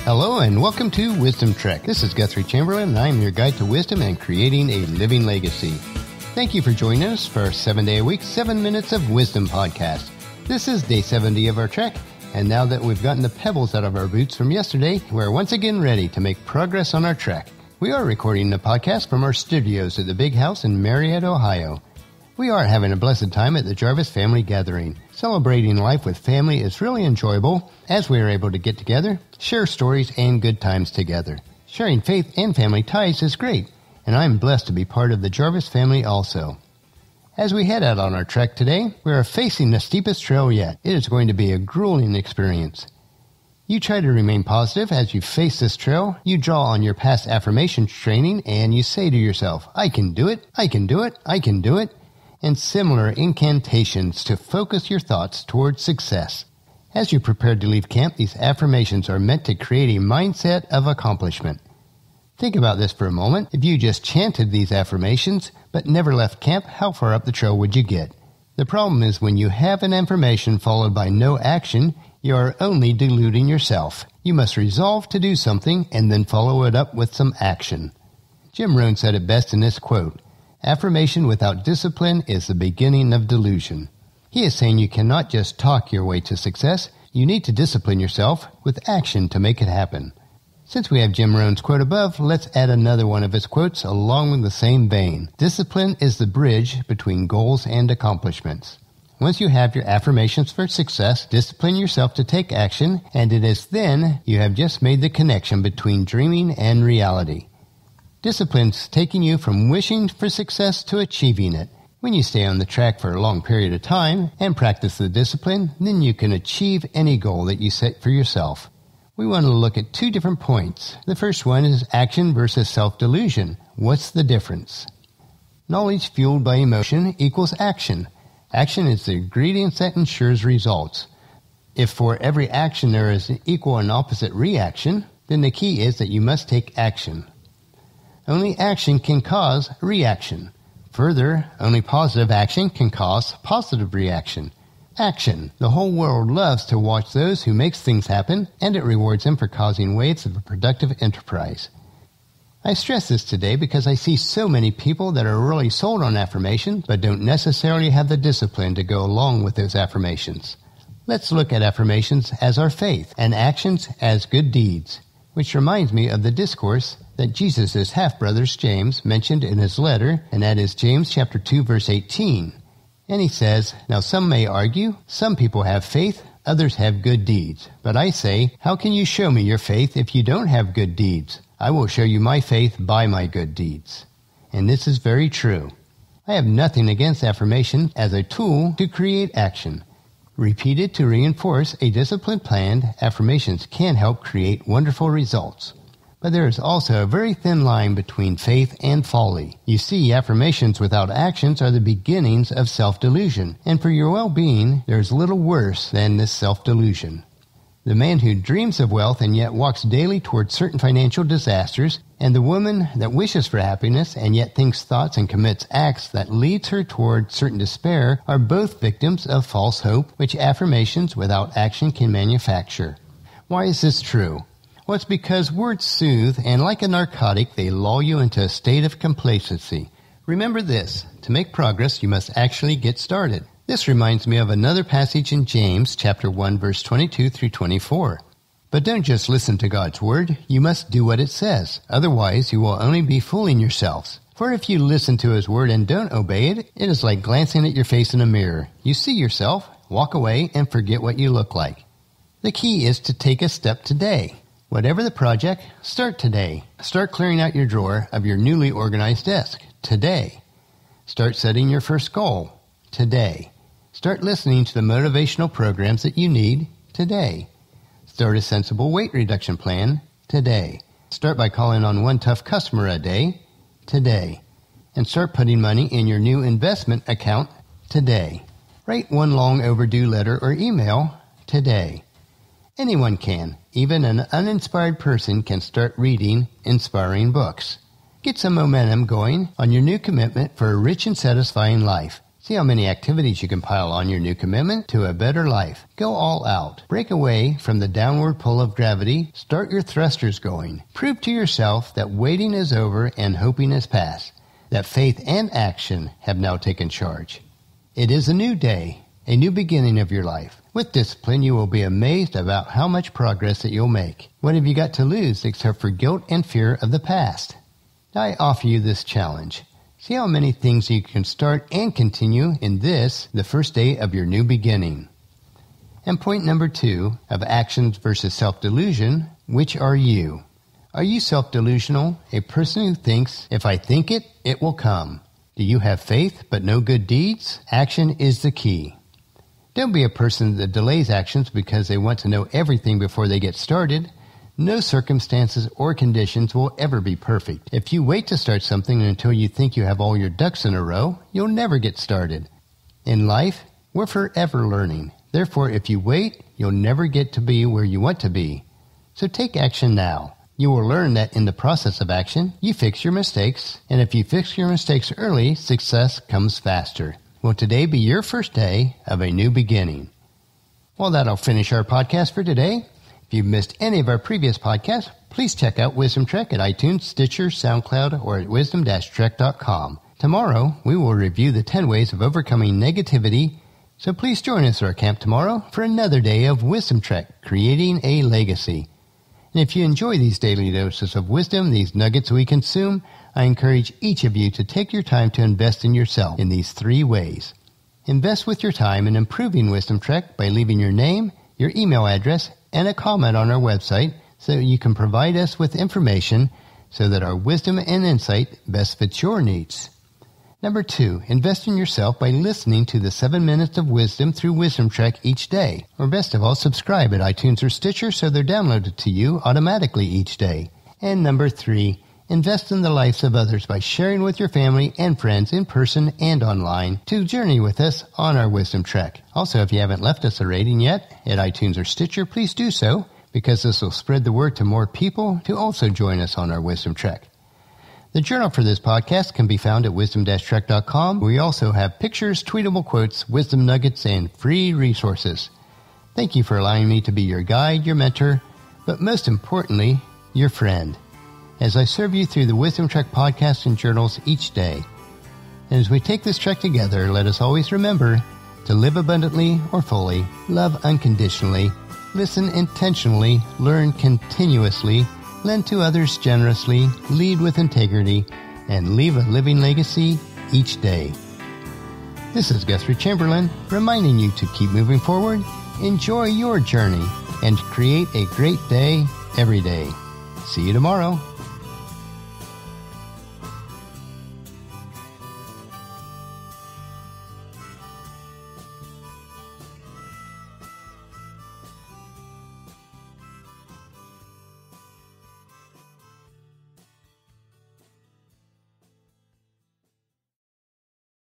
Hello and welcome to Wisdom Trek. This is Guthrie Chamberlain and I am your guide to wisdom and creating a living legacy. Thank you for joining us for our 7-day-a-week, 7 Minutes of Wisdom podcast. This is day 70 of our trek, and now that we've gotten the pebbles out of our boots from yesterday, we're once again ready to make progress on our trek. We are recording the podcast from our studios at the Big House in Marietta, Ohio. We are having a blessed time at the Jarvis Family Gathering. Celebrating life with family is really enjoyable as we are able to get together, share stories, and good times together. Sharing faith and family ties is great, and I'm blessed to be part of the Jarvis family also. As we head out on our trek today, we are facing the steepest trail yet. It is going to be a grueling experience. You try to remain positive as you face this trail. You draw on your past affirmations training and you say to yourself, I can do it, I can do it, I can do it, and similar incantations to focus your thoughts towards success. As you prepare to leave camp, these affirmations are meant to create a mindset of accomplishment. Think about this for a moment. If you just chanted these affirmations but never left camp, how far up the trail would you get? The problem is when you have an affirmation followed by no action, you are only deluding yourself. You must resolve to do something and then follow it up with some action. Jim Rohn said it best in this quote, "Affirmation without discipline is the beginning of delusion." He is saying you cannot just talk your way to success. You need to discipline yourself with action to make it happen. Since we have Jim Rohn's quote above, let's add another one of his quotes along with the same vein. Discipline is the bridge between goals and accomplishments. Once you have your affirmations for success, discipline yourself to take action, and it is then you have just made the connection between dreaming and reality. Discipline's taking you from wishing for success to achieving it. When you stay on the track for a long period of time and practice the discipline, then you can achieve any goal that you set for yourself. We want to look at 2 different points. The first one is action versus self-delusion. What's the difference? Knowledge fueled by emotion equals action. Action is the ingredient that ensures results. If for every action there is an equal and opposite reaction, then the key is that you must take action. Only action can cause reaction. Further, only positive action can cause positive reaction. Action. The whole world loves to watch those who make things happen, and it rewards them for causing waves of a productive enterprise. I stress this today because I see so many people that are really sold on affirmation, but don't necessarily have the discipline to go along with those affirmations. Let's look at affirmations as our faith, and actions as good deeds. Which reminds me of the discourse that Jesus' half-brothers James mentioned in his letter, and that is James chapter 2, verse 18. And he says, "Now some may argue, some people have faith, others have good deeds. But I say, how can you show me your faith if you don't have good deeds? I will show you my faith by my good deeds." And this is very true. I have nothing against affirmation as a tool to create action. Repeated to reinforce a disciplined plan, affirmations can help create wonderful results. But there is also a very thin line between faith and folly. You see, affirmations without actions are the beginnings of self-delusion, and for your well-being, there is little worse than this self-delusion. The man who dreams of wealth and yet walks daily towards certain financial disasters, and the woman that wishes for happiness and yet thinks thoughts and commits acts that leads her toward certain despair are both victims of false hope, which affirmations without action can manufacture. Why is this true? Well, it's because words soothe, and like a narcotic, they lull you into a state of complacency. Remember this, to make progress, you must actually get started. This reminds me of another passage in James, chapter 1, verse 22 through 24. But don't just listen to God's word, you must do what it says. Otherwise, you will only be fooling yourselves. For if you listen to his word and don't obey it, it is like glancing at your face in a mirror. You see yourself, walk away, and forget what you look like. The key is to take a step today. Whatever the project, start today. Start clearing out your drawer of your newly organized desk today. Start setting your first goal today. Start listening to the motivational programs that you need today. Start a sensible weight reduction plan today. Start by calling on one tough customer a day today. And start putting money in your new investment account today. Write one long overdue letter or email today. Anyone can. Even an uninspired person can start reading inspiring books. Get some momentum going on your new commitment for a rich and satisfying life. See how many activities you can pile on your new commitment to a better life. Go all out. Break away from the downward pull of gravity. Start your thrusters going. Prove to yourself that waiting is over and hoping is past. That faith and action have now taken charge. It is a new day, a new beginning of your life. With discipline, you will be amazed about how much progress that you'll make. What have you got to lose except for guilt and fear of the past? I offer you this challenge. See how many things you can start and continue in this, the first day of your new beginning. And point number 2 of actions versus self-delusion, which are you? Are you self-delusional, a person who thinks, if I think it, it will come? Do you have faith but no good deeds? Action is the key. Don't be a person that delays actions because they want to know everything before they get started. No circumstances or conditions will ever be perfect. If you wait to start something until you think you have all your ducks in a row, you'll never get started. In life, we're forever learning. Therefore, if you wait, you'll never get to be where you want to be. So take action now. You will learn that in the process of action, you fix your mistakes, and if you fix your mistakes early, success comes faster. Will today be your first day of a new beginning? Well, that'll finish our podcast for today. If you've missed any of our previous podcasts, please check out Wisdom Trek at iTunes, Stitcher, SoundCloud, or at wisdom-trek.com. Tomorrow, we will review the 10 ways of overcoming negativity, so please join us at our camp tomorrow for another day of Wisdom Trek, creating a legacy. And if you enjoy these daily doses of wisdom, these nuggets we consume, I encourage each of you to take your time to invest in yourself in these 3 ways. Invest with your time in improving Wisdom Trek by leaving your name, your email address, and a comment on our website so you can provide us with information so that our wisdom and insight best fits your needs. Number 2, invest in yourself by listening to the 7 minutes of wisdom through Wisdom Trek each day. Or best of all, subscribe at iTunes or Stitcher so they're downloaded to you automatically each day. And number 3, invest in the lives of others by sharing with your family and friends in person and online to journey with us on our Wisdom Trek. Also, if you haven't left us a rating yet at iTunes or Stitcher, please do so, because this will spread the word to more people to also join us on our Wisdom Trek. The journal for this podcast can be found at wisdom-trek.com. We also have pictures, tweetable quotes, wisdom nuggets, and free resources. Thank you for allowing me to be your guide, your mentor, but most importantly, your friend, as I serve you through the Wisdom Trek podcasts and journals each day. And as we take this trek together, let us always remember to live abundantly or fully, love unconditionally, listen intentionally, learn continuously, lend to others generously, lead with integrity, and leave a living legacy each day. This is Guthrie Chamberlain, reminding you to keep moving forward, enjoy your journey, and create a great day every day. See you tomorrow.